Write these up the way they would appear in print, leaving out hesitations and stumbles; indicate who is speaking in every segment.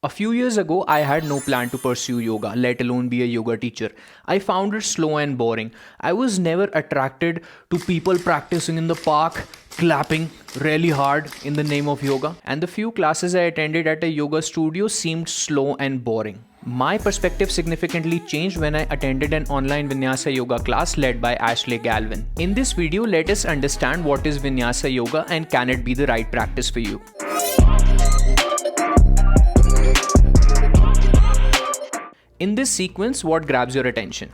Speaker 1: A few years ago, I had no plan to pursue yoga, let alone be a yoga teacher. I found it slow and boring. I was never attracted to people practicing in the park, clapping really hard in the name of yoga. And the few classes I attended at a yoga studio seemed slow and boring. My perspective significantly changed when I attended an online Vinyasa Yoga class led by Ashley Galvin. In this video, let us understand what is Vinyasa Yoga and can it be the right practice for you. In this sequence, what grabs your attention?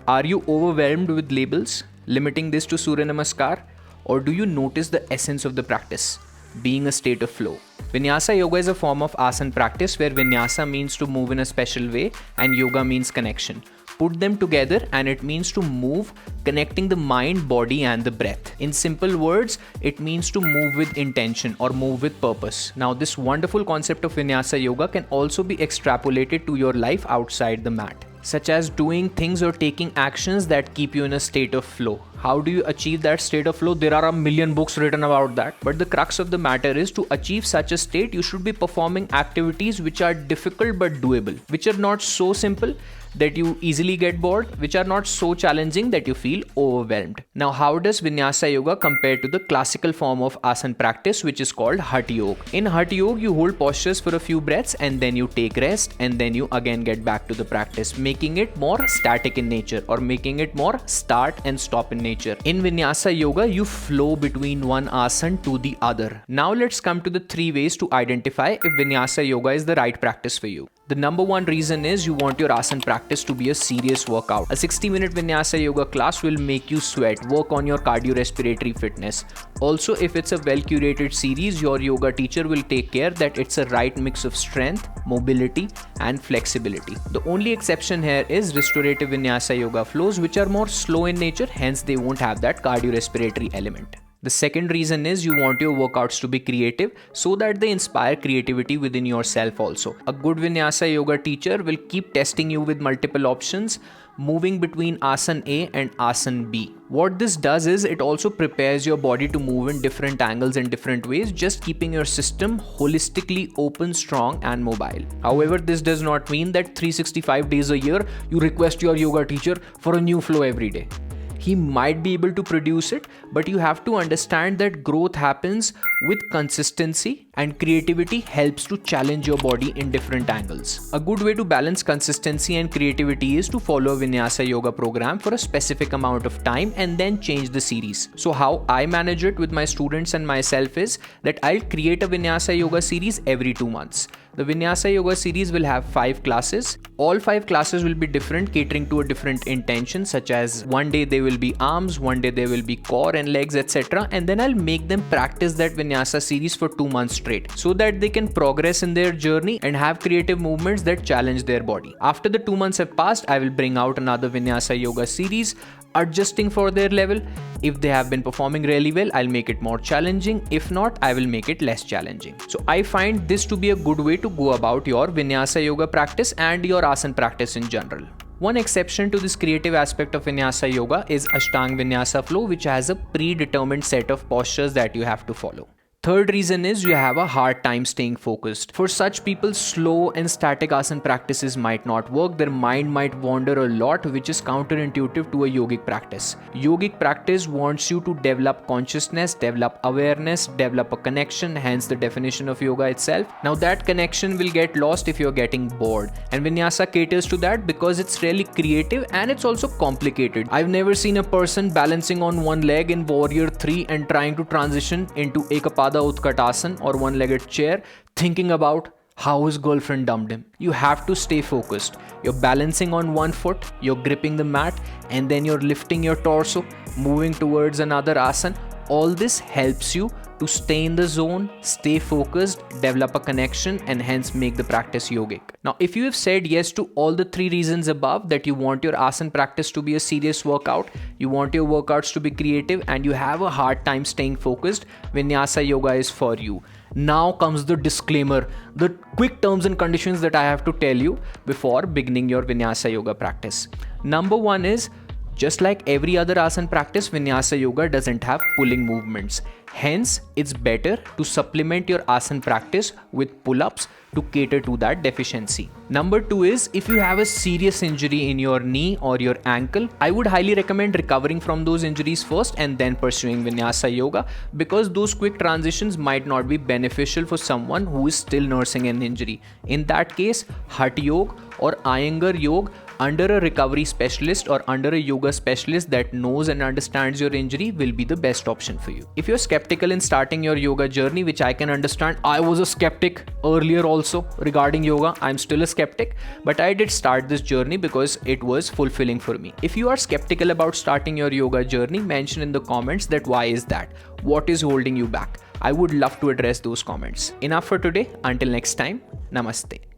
Speaker 1: Are you overwhelmed with labels, limiting this to Surya Namaskar? Or do you notice the essence of the practice, being a state of flow? Vinyasa Yoga is a form of asana practice where Vinyasa means to move in a special way and Yoga means connection. Put them together and it means to move, connecting the mind, body and the breath. In simple words, it means to move with intention or move with purpose. Now this wonderful concept of Vinyasa Yoga can also be extrapolated to your life outside the mat, such as doing things or taking actions that keep you in a state of flow. How do you achieve that state of flow? There are a million books written about that. But the crux of the matter is to achieve such a state, you should be performing activities which are difficult but doable, which are not so simple that you easily get bored, which are not so challenging that you feel overwhelmed. Now, how does Vinyasa Yoga compare to the classical form of asana practice, which is called Hatha Yoga? In Hatha Yoga, you hold postures for a few breaths and then you take rest and then you again get back to the practice, making it more static in nature or making it more start and stop in nature. In Vinyasa Yoga, you flow between one asana to the other. Now let's come to the 3 ways to identify if Vinyasa Yoga is the right practice for you. The number one reason is you want your asana practice to be a serious workout. A 60-minute Vinyasa Yoga class will make you sweat, work on your cardiorespiratory fitness. Also, if it's a well-curated series, your yoga teacher will take care that it's a right mix of strength, mobility and flexibility. The only exception here is restorative Vinyasa Yoga flows, which are more slow in nature, hence they won't have that cardiorespiratory element. The second reason is you want your workouts to be creative so that they inspire creativity within yourself also. A good Vinyasa Yoga teacher will keep testing you with multiple options, moving between asana A and asana B. What this does is it also prepares your body to move in different angles and different ways, just keeping your system holistically open, strong and mobile. However, this does not mean that 365 days a year you request your yoga teacher for a new flow every day. He might be able to produce it, but you have to understand that growth happens with consistency and creativity helps to challenge your body in different angles. A good way to balance consistency and creativity is to follow a Vinyasa Yoga program for a specific amount of time and then change the series. So how I manage it with my students and myself is that I'll create a Vinyasa Yoga series every 2 months. The Vinyasa Yoga series will have 5 classes. All 5 classes will be different, catering to a different intention, such as one day they will be arms, one day they will be core and legs, etc. And then I'll make them practice that Vinyasa series for 2 months straight so that they can progress in their journey and have creative movements that challenge their body. After the 2 months have passed, I will bring out another Vinyasa Yoga series, adjusting for their level. If they have been performing really well, I'll make it more challenging. If not, I will make it less challenging. So I find this to be a good way to go about your Vinyasa Yoga practice and your asana practice in general. One exception to this creative aspect of Vinyasa Yoga is Ashtanga Vinyasa flow, which has a predetermined set of postures that you have to follow. Third reason is you have a hard time staying focused. For such people, slow and static asana practices might not work. Their mind might wander a lot, which is counterintuitive to a yogic practice. Yogic practice wants you to develop consciousness, develop awareness, develop a connection, hence the definition of yoga itself. Now that connection will get lost if you're getting bored. And Vinyasa caters to that because it's really creative and it's also complicated. I've never seen a person balancing on one leg in Warrior 3 and trying to transition into Ekapada Utkatasana or one-legged chair, thinking about how his girlfriend dumped him. You have to stay focused. You're balancing on one foot, you're gripping the mat, and then you're lifting your torso, moving towards another asana. All this helps you to stay in the zone, stay focused, develop a connection, and hence make the practice yogic. Now, if you have said yes to all the 3 reasons above, that you want your asana practice to be a serious workout, you want your workouts to be creative, and you have a hard time staying focused, Vinyasa Yoga is for you. Now comes the disclaimer, the quick terms and conditions that I have to tell you before beginning your Vinyasa Yoga practice. Number 1 is, just like every other asana practice, Vinyasa Yoga doesn't have pulling movements. Hence, it's better to supplement your asana practice with pull-ups to cater to that deficiency. Number 2 is, if you have a serious injury in your knee or your ankle, I would highly recommend recovering from those injuries first and then pursuing Vinyasa Yoga, because those quick transitions might not be beneficial for someone who is still nursing an injury. In that case, Hatha Yoga or Iyengar Yoga under a recovery specialist or under a yoga specialist that knows and understands your injury will be the best option for you. If you're skeptical in starting your yoga journey, which I can understand, I was a skeptic earlier also regarding yoga. I'm still a skeptic, but I did start this journey because it was fulfilling for me. If you are skeptical about starting your yoga journey, mention in the comments that why is that? What is holding you back? I would love to address those comments. Enough for today. Until next time, namaste.